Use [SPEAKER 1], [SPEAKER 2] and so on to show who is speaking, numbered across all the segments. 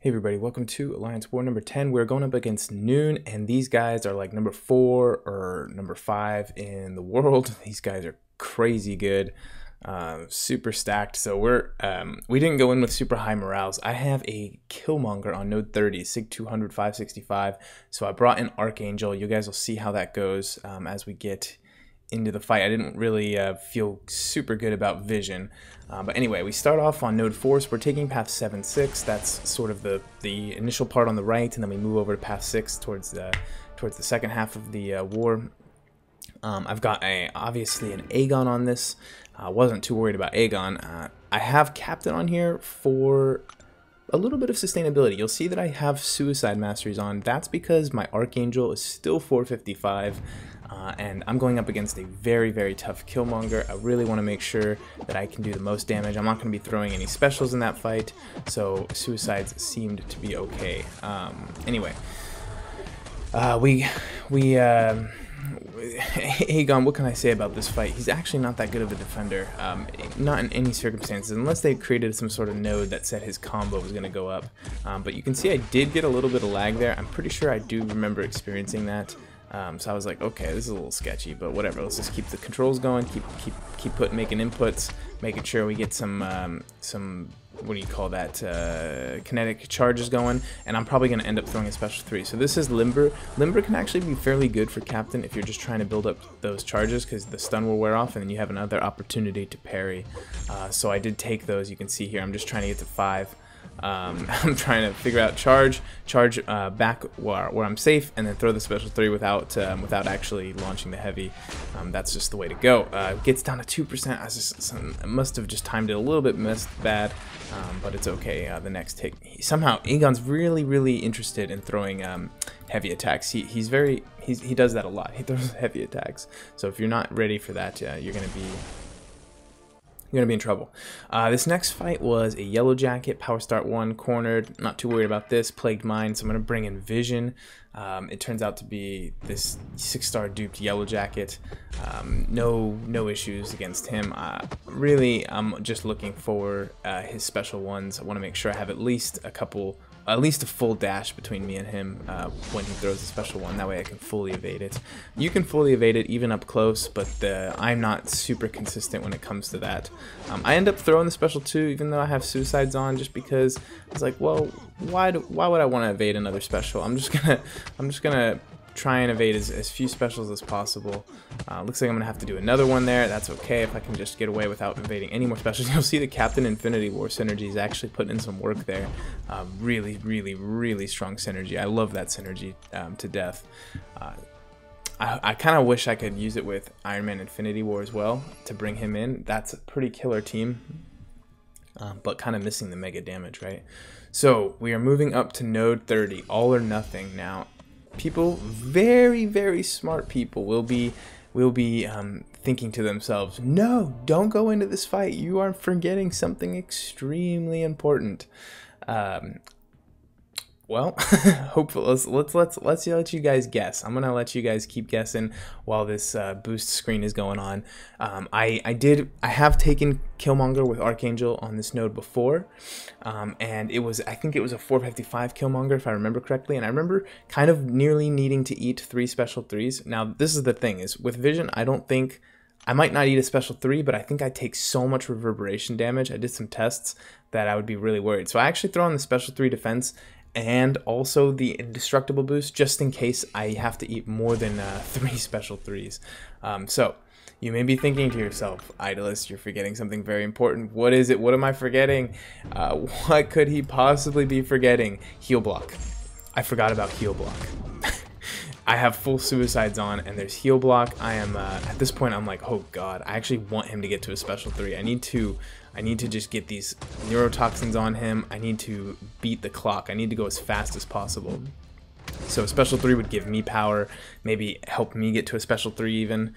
[SPEAKER 1] Hey everybody, welcome to Alliance War number 10. We're going up against Noon, and these guys are like number 4 or number 5 in the world. These guys are crazy good, super stacked. So we didn't go in with super high morales. I have a Killmonger on node 30, Sig 200, 565. So I brought in Archangel. You guys will see how that goes as we get into the fight. I didn't really feel super good about vision, but anyway, we start off on node 4, so we're taking path 7-6. That's sort of the initial part on the right, and then we move over to path 6 towards the second half of the war. I've got obviously an AoN on this. Wasn't too worried about AoN. I have Captain on here for a little bit of sustainability. You'll see that I have Suicide Masteries on. That's because my Archangel is still 455, and I'm going up against a very, very tough Killmonger. I really want to make sure that I can do the most damage. I'm not going to be throwing any specials in that fight, so Suicides seemed to be okay. Anyway, AoN, what can I say about this fight? He's actually not that good of a defender, not in any circumstances, unless they created some sort of node that said his combo was going to go up. But you can see I did get a little bit of lag there. I'm pretty sure I do remember experiencing that. So I was like, okay, this is a little sketchy, but whatever. Let's just keep the controls going, keep making inputs, making sure we get some what do you call that, kinetic charges going, and I'm probably going to end up throwing a special 3. So this is Limber. Limber can actually be fairly good for Captain if you're just trying to build up those charges, because the stun will wear off and then you have another opportunity to parry. So I did take those. You can see here I'm just trying to get to 5. I'm trying to figure out charge back where I'm safe, and then throw the special 3 without actually launching the heavy. That's just the way to go. Gets down to 2%. I must have just timed it a little bit bad, but it's okay. The next take, somehow AoN's really interested in throwing heavy attacks. He does that a lot. He throws heavy attacks. So if you're not ready for that, you're gonna be in trouble. This next fight was a Yellowjacket, Power Start 1, cornered. Not too worried about this. Plagued Mind, so I'm going to bring in Vision. It turns out to be this 6-star duped Yellowjacket. No issues against him. Really, I'm just looking for his special ones. I want to make sure I have at least a full dash between me and him when he throws a special one. That way I can fully evade it. You can fully evade it even up close, but I'm not super consistent when it comes to that. I end up throwing the special 2 even though I have Suicides on, just because I was like, well, why would I want to evade another special? I'm just gonna try and evade as few specials as possible. Looks like I'm gonna have to do another one there. That's okay if I can just get away without evading any more specials. You'll see the Captain Infinity War synergy is actually putting in some work there. Really strong synergy. I love that synergy to death. I kind of wish I could use it with Iron Man Infinity War as well to bring him in. That's a pretty killer team, but kind of missing the mega damage, right? So we are moving up to node 30, all or nothing now. People, very smart people, will be thinking to themselves, no, don't go into this fight, you are forgetting something extremely important. Well, hopefully, let's let you guys guess. I'm gonna let you guys keep guessing while this boost screen is going on. I have taken Killmonger with Archangel on this node before, and I think it was a 455 Killmonger if I remember correctly, and I remember kind of nearly needing to eat 3 special 3s. Now this is the thing, is with Vision, I might not eat a special 3, but I think I take so much reverberation damage. I did some tests that I would be really worried. So I actually throw on the special 3 defense and also the indestructible boost, just in case I have to eat more than 3 special 3s. So you may be thinking to yourself, Idolist, you're forgetting something very important. What is it? What am I forgetting? What could he possibly be forgetting? Heal block. I forgot about heal block. I have full Suicides on, and there's heal block. I am at this point I'm like, oh god, I actually want him to get to a special 3. I need to just get these neurotoxins on him. I need to beat the clock. I need to go as fast as possible. So a special 3 would give me power, maybe help me get to a special 3 even.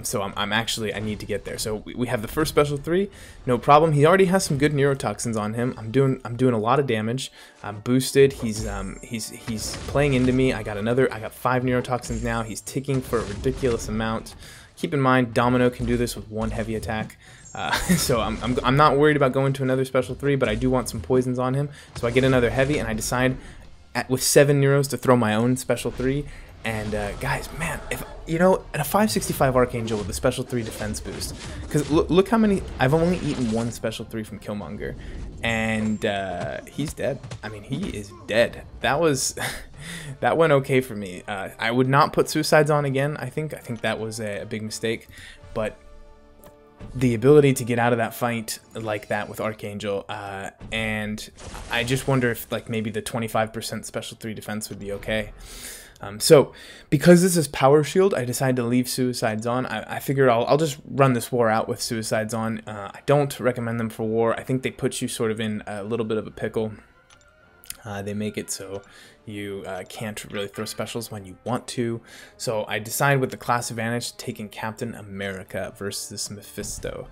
[SPEAKER 1] So I need to get there. So we have the first special 3, no problem. He already has some good neurotoxins on him. I'm doing a lot of damage. I'm boosted. He's playing into me. I got 5 neurotoxins now. He's ticking for a ridiculous amount. Keep in mind, Domino can do this with 1 heavy attack. So I'm not worried about going to another special 3, but I do want some poisons on him. So I get another heavy, and I decide with 7 Neros to throw my own special 3. And guys, man, if you know, at a 565 Archangel with a special 3 defense boost, because look how many, I've only eaten 1 special 3 from Killmonger, and he's dead. I mean, he is dead. That was that went okay for me. I would not put suicides on again. I think that was a big mistake, but the ability to get out of that fight like that with Archangel, and I just wonder if like maybe the 25% special 3 defense would be okay. So, because this is Power Shield, I decided to leave Suicides on. I figured I'll just run this war out with Suicides on. I don't recommend them for war. I think they put you sort of in a little bit of a pickle. They make it so you can't really throw specials when you want to. So I decided with the class advantage, taking Captain America versus Mephisto.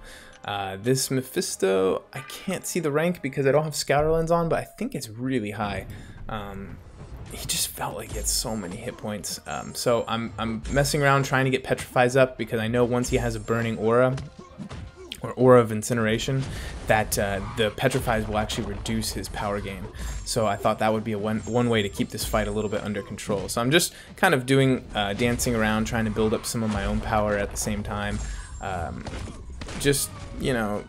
[SPEAKER 1] This Mephisto, I can't see the rank because I don't have Scouter Lens on, but I think it's really high. He just felt like he had so many hit points. So I'm messing around trying to get Petrifies up because I know once he has a burning aura or aura of incineration, that the Petrifies will actually reduce his power gain. So I thought that would be one way to keep this fight a little bit under control. So I'm just kind of doing dancing around, trying to build up some of my own power at the same time. Just, you know,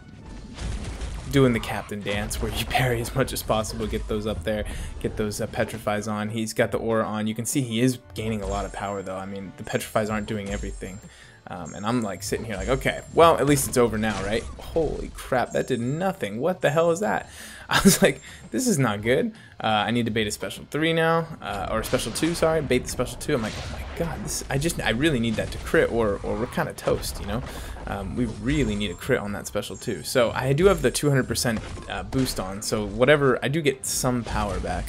[SPEAKER 1] doing the captain dance where you parry as much as possible, get those up there, get those Petrifies on. He's got the aura on. You can see he is gaining a lot of power though. I mean, the Petrifies aren't doing everything. And I'm like sitting here like, okay, well, at least it's over now, right? Holy crap, that did nothing. What the hell is that? I was like, this is not good. I need to bait a special 3 now, or special 2, sorry, bait the special 2. I'm like, oh my god, I really need that to crit, or we're kind of toast, you know? We really need a crit on that special 2. So I do have the 200% boost on, so whatever, I do get some power back,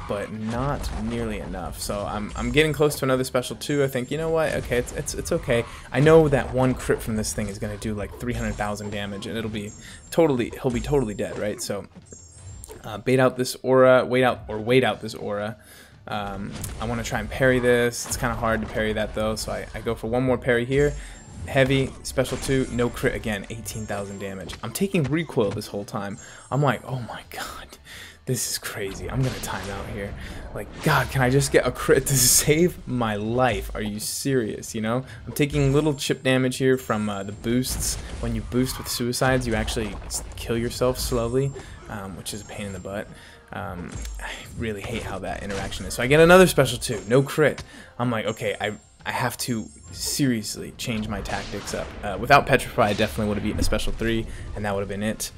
[SPEAKER 1] but not nearly enough. So I'm getting close to another special 2. I think, you know what, okay, it's okay. I know that 1 crit from this thing is going to do like 300,000 damage, and he'll be totally dead, right? So bait out this aura, wait out this aura. I want to try and parry this. It's kind of hard to parry that though, so I go for one more parry here. Heavy, special 2, no crit again, 18,000 damage. I'm taking recoil this whole time. I'm like, oh my god, this is crazy. I'm gonna time out here. Like, god, can I just get a crit to save my life? Are you serious, you know? I'm taking little chip damage here from the boosts. When you boost with suicides, you actually kill yourself slowly, which is a pain in the butt. I really hate how that interaction is. So I get another special 2, no crit. I'm like, okay, I have to seriously change my tactics up. Without Petrify, I definitely would have beaten a special 3, and that would have been it.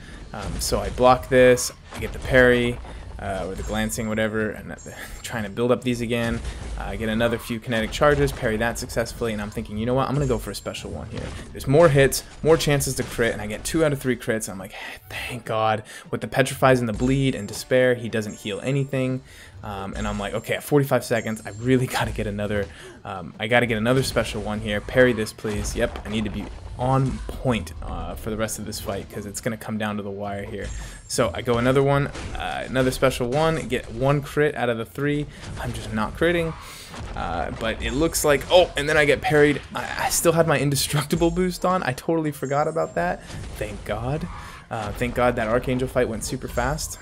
[SPEAKER 1] So I block this, I get the parry, or the glancing, whatever, and trying to build up these again. I get another few kinetic charges, parry that successfully, and I'm thinking, you know what, I'm going to go for a special 1 here. There's more hits, more chances to crit, and I get 2 out of 3 crits. I'm like, thank God. With the Petrifies and the bleed and despair, he doesn't heal anything. And I'm like, okay, at 45 seconds, I really got to get another, I got to get another special 1 here. Parry this, please. Yep, I need to be on point for the rest of this fight because it's going to come down to the wire here. So I go another one, another special 1, get 1 crit out of the 3. I'm just not critting, but it looks like, oh, and then I get parried. I still had my indestructible boost on. I totally forgot about that. Thank God. Thank God that Archangel fight went super fast.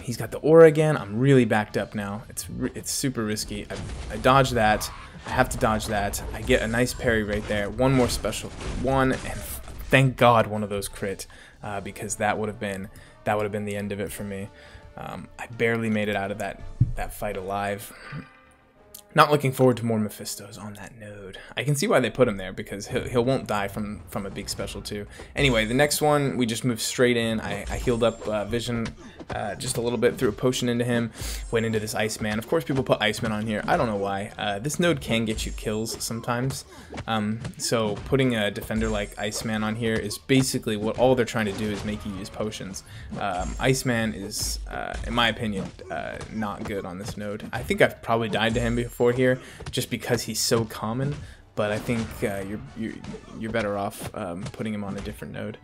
[SPEAKER 1] He's got the aura again. I'm really backed up now. It's super risky. I dodge that. I have to dodge that. I get a nice parry right there. One more special 1, and thank God one of those crit, because that would have been the end of it for me. I barely made it out of that fight alive. Not looking forward to more Mephistos on that node. I can see why they put him there, because he won't die from a big special 2. Anyway, the next one, we just moved straight in. I healed up Vision just a little bit, threw a potion into him, went into this Iceman. Of course, people put Iceman on here. I don't know why. This node can get you kills sometimes. So putting a defender like Iceman on here is basically what all they're trying to do is make you use potions. Iceman is, in my opinion, not good on this node. I think I've probably died to him before here, just because he's so common. But I think you're better off putting him on a different node.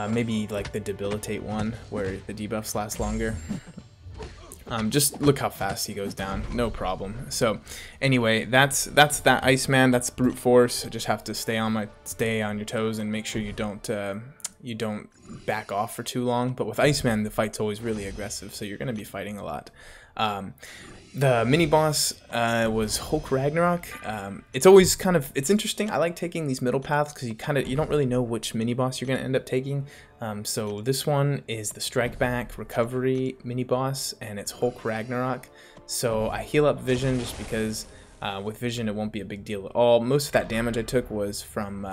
[SPEAKER 1] Maybe like the debilitate one, where the debuffs last longer. Just look how fast he goes down, no problem. So anyway, that's that Iceman. That's brute force. I just have to stay on your toes and make sure you don't back off for too long. But with Iceman, the fight's always really aggressive, so you're going to be fighting a lot. The mini boss was Hulk Ragnarok. It's always it's interesting. I like taking these middle paths because you don't really know which mini boss you're going to end up taking. So this one is the Strike Back Recovery mini boss, and it's Hulk Ragnarok. So I heal up Vision just because with Vision it won't be a big deal at all. Most of that damage I took was from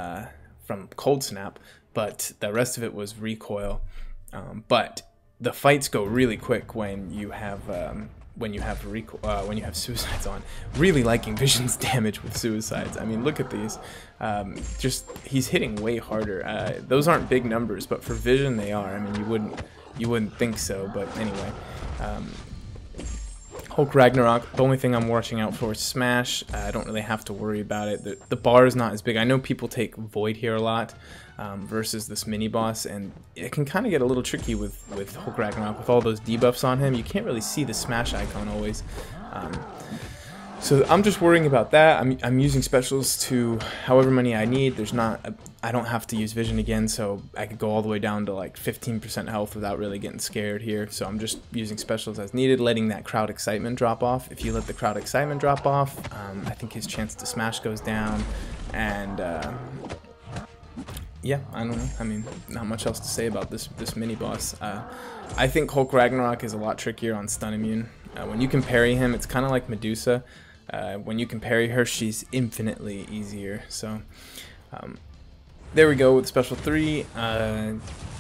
[SPEAKER 1] Cold Snap, but the rest of it was recoil. But the fights go really quick when you have suicides on. Really liking Vision's damage with suicides. I mean, look at these. He's hitting way harder. Those aren't big numbers, but for Vision they are. I mean, you wouldn't think so, but anyway. Hulk Ragnarok, the only thing I'm watching out for is Smash. I don't really have to worry about it. The bar is not as big. I know people take Void here a lot versus this mini boss, and it can kind of get a little tricky with Hulk Ragnarok. With all those debuffs on him, you can't really see the Smash icon always. So I'm just worrying about that. I'm using specials to however many I need. I don't have to use Vision again, so I could go all the way down to like 15% health without really getting scared here. So I'm just using specials as needed, letting that crowd excitement drop off. If you let the crowd excitement drop off, I think his chance to smash goes down. And yeah, I don't know. I mean, not much else to say about this mini boss. I think Hulk Ragnarok is a lot trickier on stun immune. When you can parry him, it's kind of like Medusa. When you can parry her, she's infinitely easier. So there we go with special 3.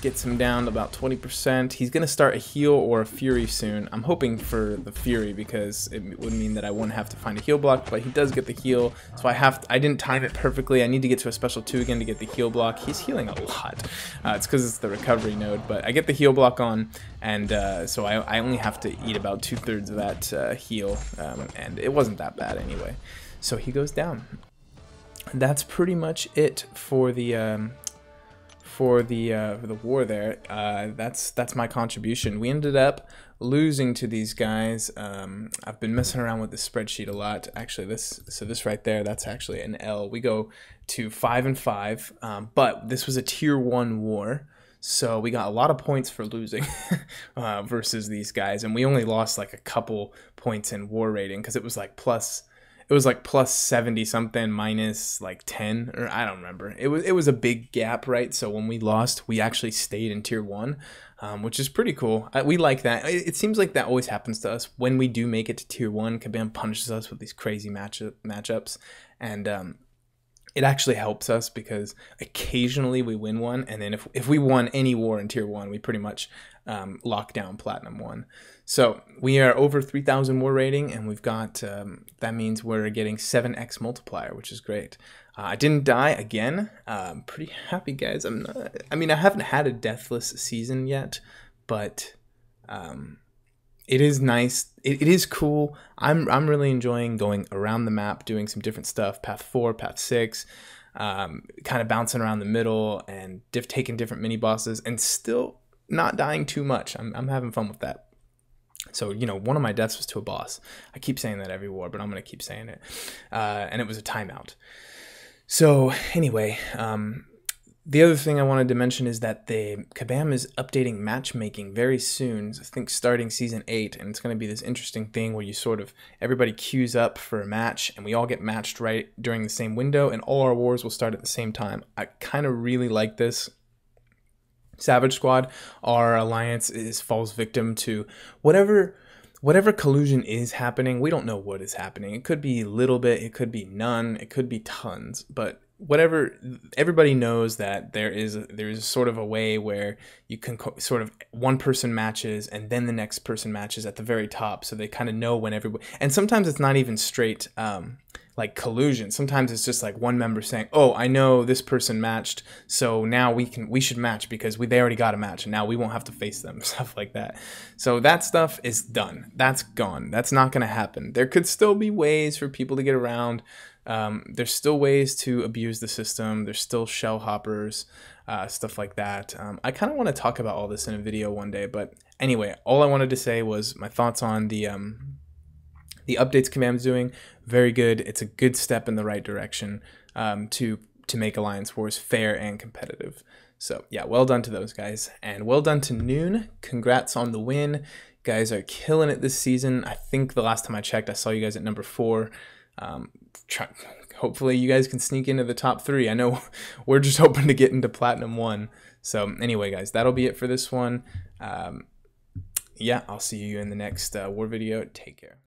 [SPEAKER 1] Gets him down to about 20%. He's going to start a heal or a fury soon. I'm hoping for the fury because it would mean that I wouldn't have to find a heal block, but he does get the heal. So I didn't time it perfectly. I need to get to a special 2 again to get the heal block. He's healing a lot. It's because it's the recovery node, but I get the heal block on, and so I only have to eat about 2/3 of that heal, and it wasn't that bad anyway. So he goes down. That's pretty much it for the war there. That's my contribution. We ended up losing to these guys. I've been messing around with the spreadsheet a lot. Actually, this right there, that's actually an L. We go to 5-5, but this was a tier 1 war. So we got a lot of points for losing versus these guys, and we only lost like a couple points in war rating because it was like plus 70 something minus like 10, or I don't remember. It was a big gap, right? So when we lost, we actually stayed in tier 1, which is pretty cool. We like that. It seems like that always happens to us when we do make it to tier 1. Kabam punishes us with these crazy matchups, and it actually helps us because occasionally we win one, and then if we won any war in tier 1, we pretty much lock down Platinum 1. So we are over 3,000 war rating, and we've got, that means we're getting 7x multiplier, which is great. I didn't die again. Pretty happy, guys. I mean, I haven't had a deathless season yet, but it is nice. It is cool. I'm really enjoying going around the map, doing some different stuff. Path 4, Path 6, kind of bouncing around the middle and taking different mini bosses, and still not dying too much. I'm having fun with that. So, you know, one of my deaths was to a boss. I keep saying that every war, but I'm going to keep saying it. And it was a timeout. So anyway, the other thing I wanted to mention is that Kabam is updating matchmaking very soon. I think starting season 8, and it's going to be this interesting thing where you everybody queues up for a match, and we all get matched right during the same window, and all our wars will start at the same time. I kind of really like this. Savage Squad, our alliance falls victim to whatever collusion is happening. We don't know what is happening. It could be a little bit, it could be none, it could be tons, but whatever, everybody knows that there's sort of a way where you can one person matches and then the next person matches at the very top, so they kind of know when everybody, and sometimes it's not even straight like collusion. Sometimes it's just like one member saying, oh, I know this person matched, so now we should match because they already got a match and now we won't have to face them, stuff like that. So that stuff is done. That's gone. That's not going to happen. There could still be ways for people to get around There's still ways to abuse the system. There's still shell hoppers, stuff like that. I kind of want to talk about all this in a video one day, but anyway, all I wanted to say was my thoughts on the updates Kabam's doing. Very good. It's a good step in the right direction to make Alliance Wars fair and competitive. So yeah, well done to those guys, and well done to Noon. Congrats on the win. You guys are killing it this season. I think the last time I checked, I saw you guys at number 4. Hopefully you guys can sneak into the top 3. I know we're just hoping to get into Platinum 1. So anyway, guys, that'll be it for this one. Yeah, I'll see you in the next war video. Take care.